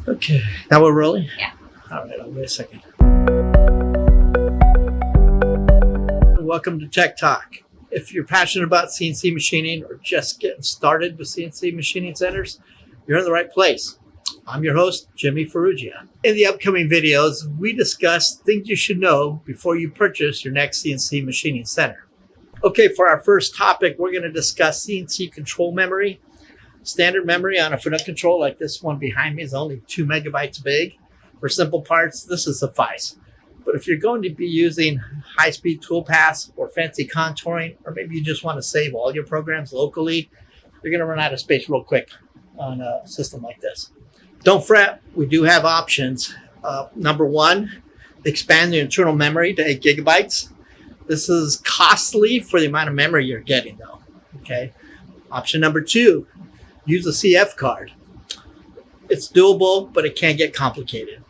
Okay, now we're rolling? Yeah. All right, I'll wait a second. Welcome to Tek Talk. If you're passionate about CNC machining or just getting started with CNC machining centers, you're in the right place. I'm your host, Jimmy Farrugia. In the upcoming videos, we discuss things you should know before you purchase your next CNC machining center. Okay, for our first topic, we're going to discuss CNC control memory. Standard memory on a Farrugia control like this one behind me is only 2 megabytes big. For simple parts, this is suffice. But if you're going to be using high-speed toolpaths or fancy contouring, or maybe you just want to save all your programs locally, you're going to run out of space real quick on a system like this. Don't fret, we do have options. Number one, expand the internal memory to 8 gigabytes. This is costly for the amount of memory you're getting though, okay? Option number two, use a CF card. It's doable, but it can get complicated,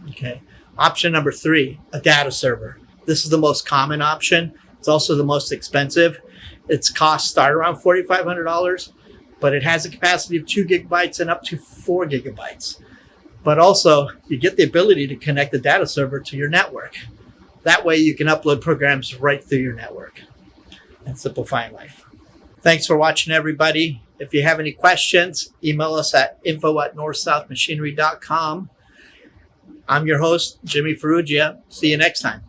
okay? Option number three, a data server. This is the most common option. It's also the most expensive. Its costs start around $4,500, but it has a capacity of 2 gigabytes and up to 4 gigabytes. But also, you get the ability to connect the data server to your network. That way you can upload programs right through your network and simplifying life. Thanks for watching, everybody. If you have any questions, email us at info@northsouthmachinery.com. I'm your host, Jimmy Farrugia. See you next time.